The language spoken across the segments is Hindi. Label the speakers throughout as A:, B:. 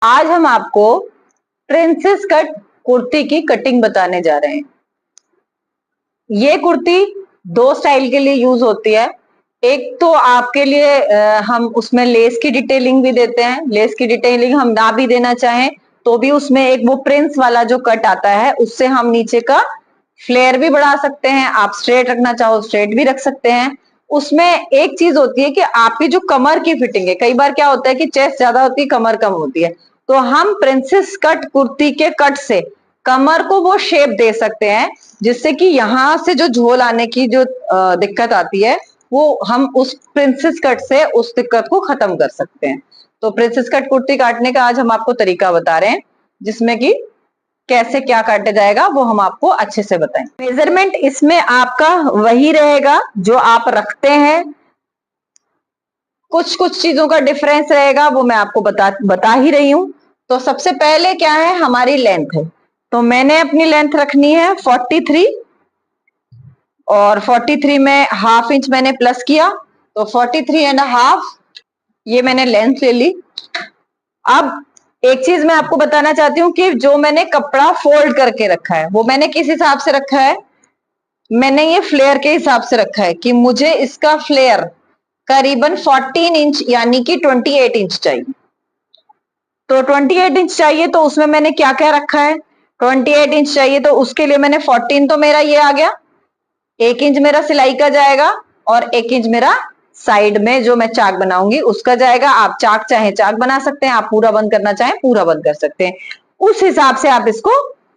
A: आज हम आपको प्रिंसेस कट कुर्ती की कटिंग बताने जा रहे हैं। ये कुर्ती दो स्टाइल के लिए यूज होती है। एक तो आपके लिए हम उसमें लेस की डिटेलिंग भी देते हैं। लेस की डिटेलिंग हम ना भी देना चाहें तो भी उसमें एक वो प्रिंस वाला जो कट आता है उससे हम नीचे का फ्लेयर भी बढ़ा सकते हैं। आप स्ट्रेट रखना चाहो स्ट्रेट भी रख सकते हैं। उसमें एक चीज होती है कि आपकी जो कमर की फिटिंग है, कई बार क्या होता है कि चेस्ट ज्यादा होती है कमर कम होती है, तो हम प्रिंसेस कट कुर्ती के कट से कमर को वो शेप दे सकते हैं जिससे कि यहाँ से जो झोल आने की जो दिक्कत आती है वो हम उस प्रिंसेस कट से उस दिक्कत को खत्म कर सकते हैं। तो प्रिंसेस कट कुर्ती काटने का आज हम आपको तरीका बता रहे हैं जिसमें कि कैसे क्या काटा जाएगा वो हम आपको अच्छे से बताएं। मेजरमेंट इसमें आपका वही रहेगा जो आप रखते हैं। कुछ कुछ चीजों का डिफरेंस रहेगा वो मैं आपको बता ही रही हूं। तो सबसे पहले क्या है, हमारी लेंथ है। तो मैंने अपनी लेंथ रखनी है 43 और 43 में हाफ इंच मैंने प्लस किया तो 43.5 ये मैंने लेंथ ले ली। अब एक चीज मैं आपको बताना चाहती हूँ कि जो मैंने कपड़ा फोल्ड करके रखा है वो मैंने किस हिसाब से रखा है, मैंने ये फ्लेयर के हिसाब से रखा है कि मुझे इसका फ्लेयर करीबन 14 इंच यानी कि 28 इंच चाहिए। तो 28 इंच चाहिए तो उसमें मैंने क्या क्या रखा है, 28 इंच चाहिए तो उसके लिए मैंने 14 तो मेरा ये आ गया, 1 इंच मेरा सिलाई का जाएगा और 1 इंच मेरा साइड में जो मैं चाक बनाऊंगी उसका जाएगा। आप चाक चाहे चाक बना सकते हैं, आप पूरा बंद करना चाहें पूरा बंद कर सकते हैं। उस हिसाब से आप इसको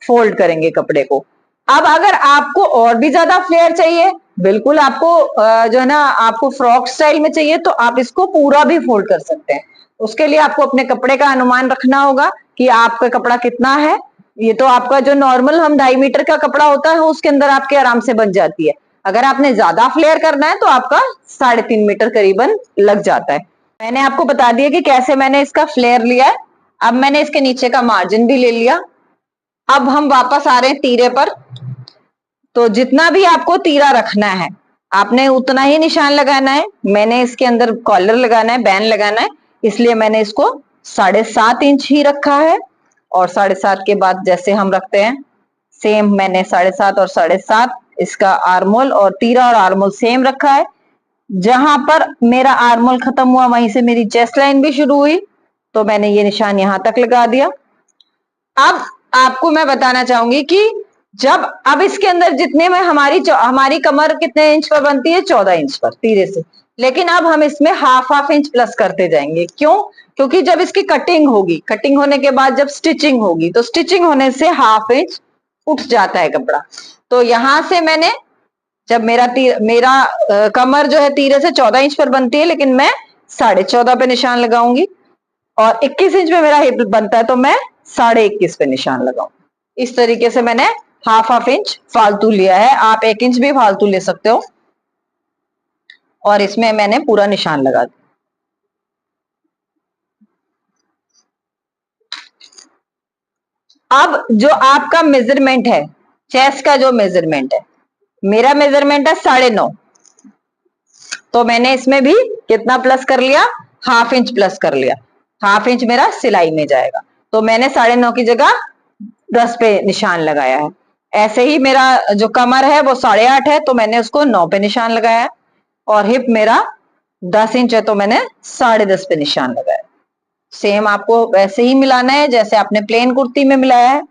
A: फोल्ड करेंगे कपड़े को। अब अगर आपको और भी ज्यादा फ्लेयर चाहिए, बिल्कुल आपको जो है ना आपको फ्रॉक स्टाइल में चाहिए तो आप इसको पूरा भी फोल्ड कर सकते हैं। उसके लिए आपको अपने कपड़े का अनुमान रखना होगा कि आपका कपड़ा कितना है। ये तो आपका जो नॉर्मल हम 2.5 मीटर का कपड़ा होता है उसके अंदर आपके आराम से बन जाती है। अगर आपने ज्यादा फ्लेयर करना है तो आपका 3.5 मीटर करीबन लग जाता है। मैंने आपको बता दिया कि कैसे मैंने इसका फ्लेयर लिया है। अब मैंने इसके नीचे का मार्जिन भी ले लिया। अब हम वापस आ रहे हैं तीरे पर। तो जितना भी आपको तीरा रखना है आपने उतना ही निशान लगाना है। मैंने इसके अंदर कॉलर लगाना है, बैन लगाना है, इसलिए मैंने इसको 7.5 इंच ही रखा है। और 7.5 के बाद जैसे हम रखते हैं सेम मैंने 7.5 और 7.5 इसका आर्मोल और तीरा और आर्मोल सेम रखा है। जहां पर मेरा आर्मोल खत्म हुआ वहीं से मेरी चेस्ट लाइन भी शुरू हुई तो मैंने ये निशान यहां तक लगा दिया। अब आपको मैं बताना चाहूंगी कि जब अब इसके अंदर जितने में हमारी कमर कितने इंच पर बनती है, 14 इंच पर तीरे से, लेकिन अब हम इसमें हाफ इंच प्लस करते जाएंगे। क्यों? क्योंकि जब इसकी कटिंग होगी, कटिंग होने के बाद जब स्टिचिंग होगी तो स्टिचिंग होने से हाफ इंच उठ जाता है कपड़ा। तो यहां से मैंने जब मेरा कमर जो है तीरे से 14 इंच पर बनती है लेकिन मैं 14.5 पे निशान लगाऊंगी और 21 इंच में मेरा हिप बनता है तो मैं 21.5 पे निशान लगाऊंगी। इस तरीके से मैंने हाफ इंच फालतू लिया है। आप 1 इंच भी फालतू ले सकते हो और इसमें मैंने पूरा निशान लगा दिया। अब जो आपका मेजरमेंट है, चेस्ट का जो मेजरमेंट है, मेरा मेजरमेंट है 9.5, तो मैंने इसमें भी कितना प्लस कर लिया, हाफ इंच प्लस कर लिया। हाफ इंच मेरा सिलाई में जाएगा तो मैंने 9.5 की जगह 10 पे निशान लगाया है। ऐसे ही मेरा जो कमर है वो 8.5 है तो मैंने उसको 9 पे निशान लगाया है और हिप मेरा 10 इंच है तो मैंने 10.5 पे निशान लगाया। सेम आपको वैसे ही मिलाना है जैसे आपने प्लेन कुर्ती में मिलाया है।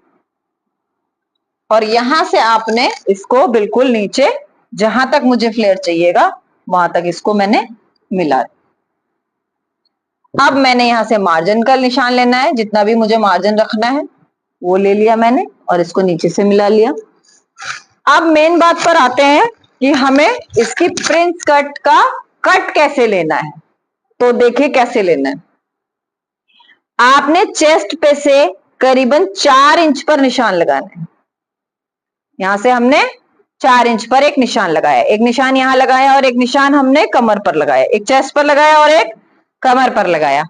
A: और यहां से आपने इसको बिल्कुल नीचे जहां तक मुझे फ्लेयर चाहिएगा वहां तक इसको मैंने मिला। अब मैंने यहां से मार्जिन का निशान लेना है, जितना भी मुझे मार्जिन रखना है वो ले लिया मैंने और इसको नीचे से मिला लिया। अब मेन बात पर आते हैं कि हमें इसकी प्रिंस कट का कट कैसे लेना है। तो देखिए कैसे लेना है। आपने चेस्ट पे से करीबन 4 इंच पर निशान लगाना है। यहां से हमने 4 इंच पर एक निशान लगाया, एक निशान यहां लगाया और एक निशान हमने कमर पर लगाया, एक चेस्ट पर लगाया और एक कमर पर लगाया।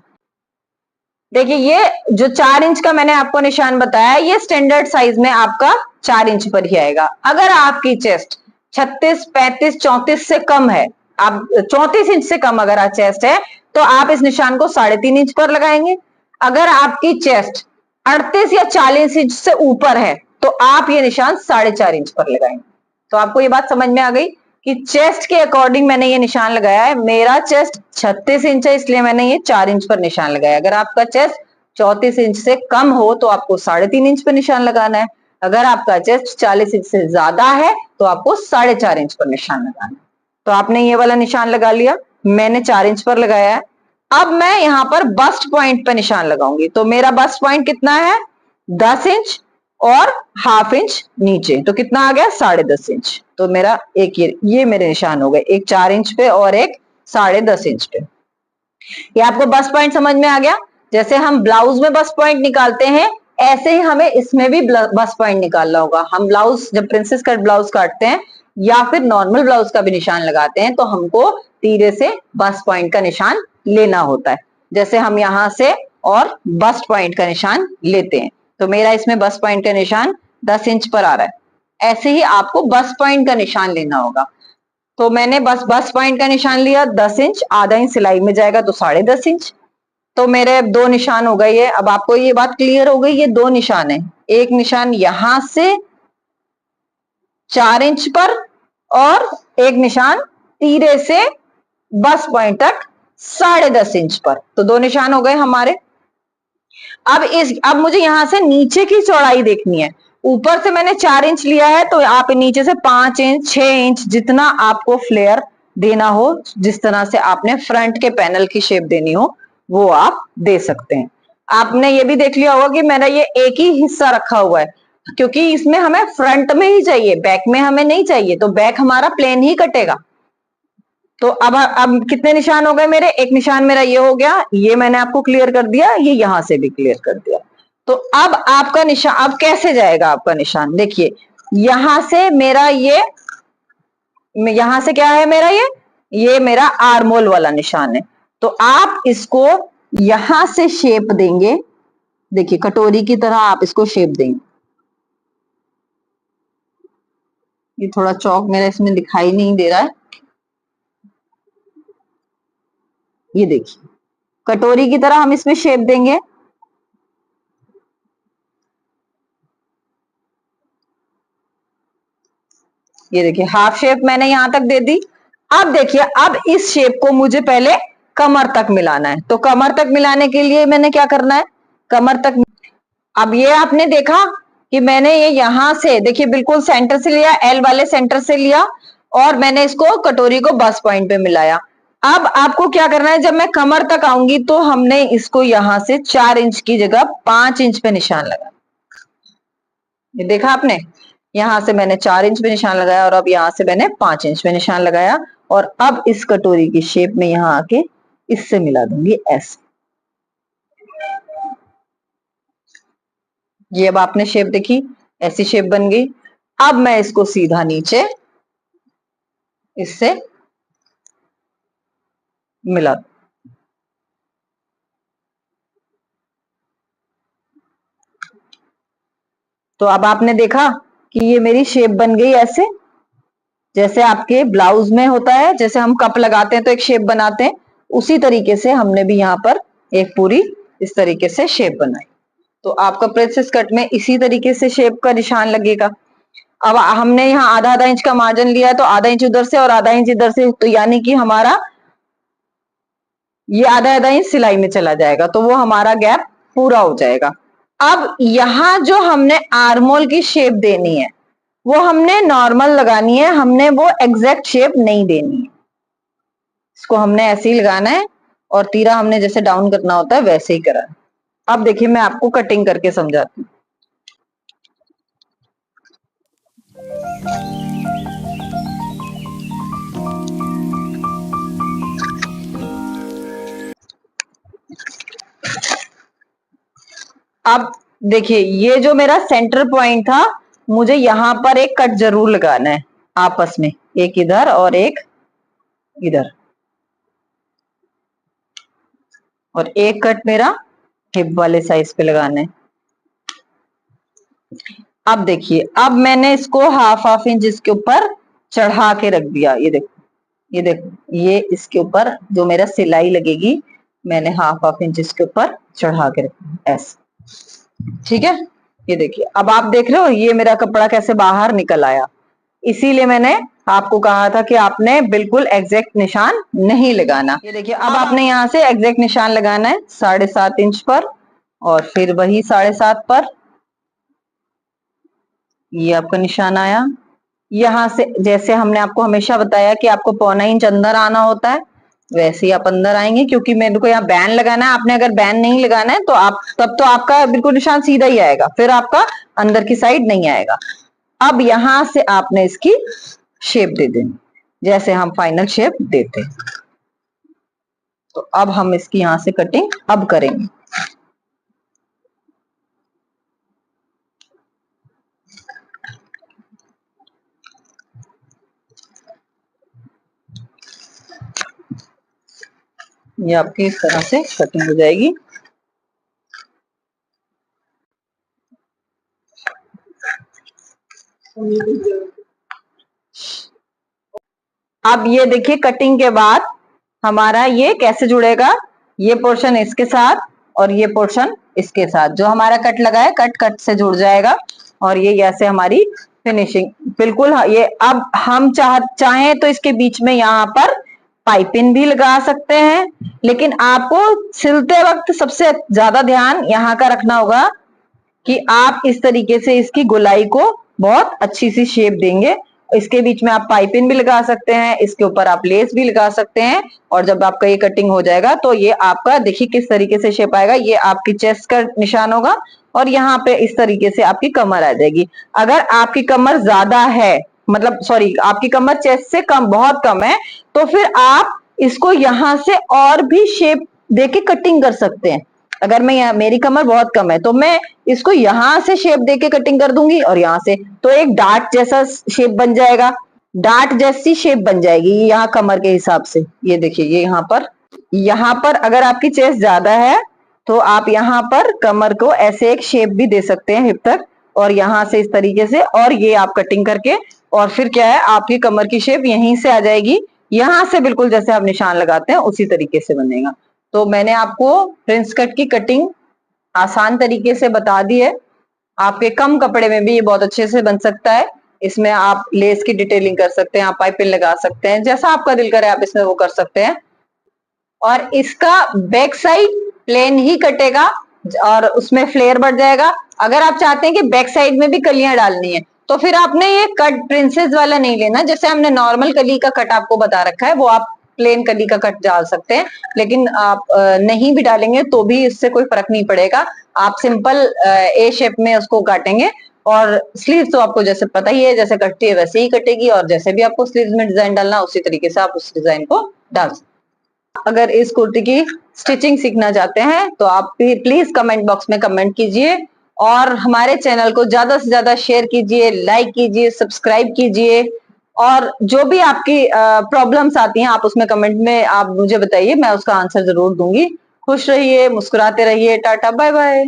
A: देखिए ये जो 4 इंच का मैंने आपको निशान बताया ये स्टैंडर्ड साइज में आपका 4 इंच पर ही आएगा। अगर आपकी चेस्ट 36, 35, 34 से कम है, आप 34 इंच से कम अगर चेस्ट है तो आप इस निशान को 3.5 इंच पर लगाएंगे। अगर आपकी चेस्ट 38 या 40 इंच से ऊपर है तो आप ये निशान 4.5 इंच पर लगाएंगे। तो आपको ये बात समझ में आ गई कि चेस्ट के अकॉर्डिंग मैंने ये निशान लगाया है। मेरा चेस्ट 36 इंच है इसलिए मैंने ये 4 इंच पर निशान लगाया। अगर आपका चेस्ट 34 इंच से कम हो तो आपको 3.5 इंच पर निशान लगाना है। अगर आपका चेस्ट 40 इंच से ज्यादा है तो आपको 4.5 इंच पर निशान लगाना है। तो आपने ये वाला निशान लगा लिया, मैंने 4 इंच पर लगाया है। अब मैं यहाँ पर बस्ट पॉइंट पर निशान लगाऊंगी। तो मेरा बस्ट पॉइंट कितना है, 10 इंच और हाफ इंच नीचे, तो कितना आ गया, 10.5 इंच। तो मेरा एक ये मेरे निशान हो गए, एक 4 इंच पे और एक 10.5 इंच पे। ये आपको बस्ट पॉइंट समझ में आ गया। जैसे हम ब्लाउज में बस्ट पॉइंट निकालते हैं ऐसे ही हमें इसमें भी बस्ट पॉइंट निकालना होगा। हम ब्लाउज जब प्रिंसेस कट ब्लाउज काटते हैं या फिर नॉर्मल ब्लाउज का भी निशान लगाते हैं तो हमको तीरे से बस्ट पॉइंट का निशान लेना होता है। जैसे हम यहाँ से और बस्ट पॉइंट का निशान लेते हैं तो मेरा इसमें बस्ट पॉइंट का निशान 10 इंच पर आ रहा है। ऐसे ही आपको बस्ट पॉइंट का निशान लेना होगा। तो मैंने बस पॉइंट का निशान लिया 10 इंच, आधा इंच सिलाई में जाएगा तो 10.5 इंच। तो मेरे 2 निशान हो गए। ये अब आपको ये बात क्लियर हो गई, ये 2 निशान है। एक निशान यहां से 4 इंच पर और एक निशान तीरे से बस पॉइंट तक 10.5 इंच पर। तो 2 निशान हो गए हमारे। अब मुझे यहां से नीचे की चौड़ाई देखनी है। ऊपर से मैंने 4 इंच लिया है तो आप नीचे से 5 इंच 6 इंच जितना आपको फ्लेयर देना हो, जिस तरह से आपने फ्रंट के पैनल की शेप देनी हो वो आप दे सकते हैं। आपने ये भी देख लिया होगा कि मैंने ये एक ही हिस्सा रखा हुआ है क्योंकि इसमें हमें फ्रंट में ही चाहिए, बैक में हमें नहीं चाहिए। तो बैक हमारा प्लेन ही कटेगा। तो अब कितने निशान हो गए मेरे, एक निशान मेरा ये हो गया, ये मैंने आपको क्लियर कर दिया, ये यहां से भी क्लियर कर दिया। तो अब आपका निशान अब कैसे जाएगा आपका निशान, देखिए यहां से मेरा ये, यहां से क्या है मेरा ये मेरा आर्मोल वाला निशान है। तो आप इसको यहां से शेप देंगे, देखिए कटोरी की तरह आप इसको शेप देंगे। ये थोड़ा चौक मेरा इसमें दिखाई नहीं दे रहा है, ये देखिए कटोरी की तरह हम इसमें शेप देंगे। ये देखिए हाफ शेप मैंने यहां तक दे दी। अब देखिए अब इस शेप को मुझे पहले कमर तक मिलाना है। तो कमर तक मिलाने के लिए मैंने क्या करना है, कमर तक। अब ये आपने देखा कि मैंने ये यहां से देखिए बिल्कुल सेंटर से लिया, एल वाले सेंटर से लिया और मैंने इसको कटोरी को बस पॉइंट पे मिलाया। अब आपको क्या करना है, जब मैं कमर तक आऊंगी तो हमने इसको यहां से 4 इंच की जगह 5 इंच पे निशान लगा। ये देखा आपने, यहां से मैंने 4 इंच पे निशान लगाया और अब यहां से मैंने 5 इंच पे निशान लगाया। और अब इस कटोरी की शेप में यहां आके इससे मिला दूंगी ऐसे। ये अब आपने शेप देखी, ऐसी शेप बन गई। अब मैं इसको सीधा नीचे इससे मिला। तो अब आपने देखा कि ये मेरी शेप बन गई ऐसे, जैसे आपके ब्लाउज में होता है, जैसे हम कप लगाते हैं तो एक शेप बनाते हैं, उसी तरीके से हमने भी यहाँ पर एक पूरी इस तरीके से शेप बनाई। तो आपका प्रिंसेस कट में इसी तरीके से शेप का निशान लगेगा। अब हमने यहाँ आधा आधा इंच का मार्जिन लिया है तो आधा इंच उधर से और आधा इंच इधर से, तो यानी कि हमारा ये आधा आधा इंच सिलाई में चला जाएगा तो वो हमारा गैप पूरा हो जाएगा। अब यहाँ जो हमने आर्मोल की शेप देनी है वो हमने नॉर्मल लगानी है, हमने वो एग्जैक्ट शेप नहीं देनी है। इसको हमने ऐसे ही लगाना है और तीरा हमने जैसे डाउन करना होता है वैसे ही करा है। अब देखिए मैं आपको कटिंग करके समझाती हूँ। अब देखिए ये जो मेरा सेंटर पॉइंट था, मुझे यहां पर एक कट जरूर लगाना है आपस में, एक इधर और एक इधर, और एक कट मेरा हिप वाले साइज पे लगाना है। अब देखिए अब मैंने इसको हाफ हाफ इंच इसके ऊपर चढ़ा के रख दिया। ये देखो ये देखो, ये इसके ऊपर जो मेरा सिलाई लगेगी मैंने हाफ इंच इसके ऊपर चढ़ा के रखा ऐसे, ठीक है। ये देखिए, अब आप देख रहे हो ये मेरा कपड़ा कैसे बाहर निकल आया। इसीलिए मैंने आपको कहा था कि आपने बिल्कुल एग्जैक्ट निशान नहीं लगाना। ये देखिए, अब आपने यहाँ से एग्जैक्ट निशान लगाना है 7.5 इंच पर, और फिर वही 7.5 पर ये आपका निशान आया। यहाँ से जैसे हमने आपको हमेशा बताया कि आपको 1.25 इंच अंदर आना होता है, वैसे ही आप अंदर आएंगे, क्योंकि मेरे को यहाँ बैन लगाना है। आपने अगर बैन नहीं लगाना है तो आप तब तो आपका बिल्कुल निशान सीधा ही आएगा, फिर आपका अंदर की साइड नहीं आएगा। अब यहां से आपने इसकी शेप दे देनी जैसे हम फाइनल शेप देते हैं। तो अब हम इसकी यहां से कटिंग अब करेंगे। ये आपकी इस तरह से कटिंग हो जाएगी। अब ये देखिए, कटिंग के बाद हमारा ये कैसे जुड़ेगा, ये पोर्शन इसके साथ और ये पोर्शन इसके साथ, जो हमारा कट लगा है कट कट से जुड़ जाएगा, और ये ऐसे हमारी फिनिशिंग बिल्कुल। ये अब हम चाहें तो इसके बीच में यहाँ पर पाइपिंग भी लगा सकते हैं, लेकिन आपको सिलते वक्त सबसे ज्यादा ध्यान यहाँ का रखना होगा कि आप इस तरीके से इसकी गोलाई को बहुत अच्छी सी शेप देंगे। इसके बीच में आप पाइपिंग भी लगा सकते हैं, इसके ऊपर आप लेस भी लगा सकते हैं, और जब आपका ये कटिंग हो जाएगा तो ये आपका देखिए किस तरीके से शेप आएगा। ये आपकी चेस्ट का निशान होगा, और यहाँ पे इस तरीके से आपकी कमर आ जाएगी। अगर आपकी कमर ज्यादा है, मतलब सॉरी, आपकी कमर चेस्ट से कम, बहुत कम है, तो फिर आप इसको यहाँ से और भी शेप देके कटिंग कर सकते हैं। अगर मैं मेरी कमर बहुत कम है तो मैं इसको यहां से शेप देके कटिंग कर दूंगी, और यहाँ से तो एक डार्ट जैसा शेप बन जाएगा, डार्ट जैसी शेप बन जाएगी यहाँ कमर के हिसाब से। ये देखिए, ये यहाँ पर अगर आपकी चेस्ट ज्यादा है तो आप यहाँ पर कमर को ऐसे एक शेप भी दे सकते हैं हिप तक, और यहाँ से इस तरीके से, और ये आप कटिंग करके, और फिर क्या है आपकी कमर की शेप यहीं से आ जाएगी, यहाँ से बिल्कुल जैसे आप निशान लगाते हैं उसी तरीके से बनेगा। तो मैंने आपको प्रिंस कट की कटिंग आसान तरीके से बता दी है। आपके कम कपड़े में भी ये बहुत अच्छे से बन सकता है। इसमें आप लेस की डिटेलिंग कर सकते हैं, आप पाइपिंग लगा सकते हैं, जैसा आपका दिल करे आप इसमें वो कर सकते हैं। और इसका बैक साइड प्लेन ही कटेगा और उसमें फ्लेयर बढ़ जाएगा। अगर आप चाहते हैं कि बैक साइड में भी कलियां डालनी है तो फिर आपने ये कट प्रिंसेस वाला नहीं लेना, जैसे हमने नॉर्मल कली का कट आपको बता रखा है वो आप प्लेन कली का कट डाल सकते हैं, लेकिन आप नहीं भी डालेंगे तो भी इससे कोई फर्क नहीं पड़ेगा। आप सिंपल ए शेप में उसको काटेंगे, और स्लीव तो आपको जैसे पता ही है जैसे कटती है वैसे ही कटेगी, और जैसे भी आपको स्लीव में डिजाइन डालना उसी तरीके से आप उस डिजाइन को डाल सकते हैं। अगर इस कुर्ती की स्टिचिंग सीखना चाहते हैं तो आप प्लीज कमेंट बॉक्स में कमेंट कीजिए, और हमारे चैनल को ज्यादा से ज्यादा शेयर कीजिए, लाइक कीजिए, सब्सक्राइब कीजिए, और जो भी आपकी प्रॉब्लम्स आती हैं आप उसमें कमेंट में आप मुझे बताइए, मैं उसका आंसर जरूर दूंगी। खुश रहिए, मुस्कुराते रहिए, टाटा बाय बाय।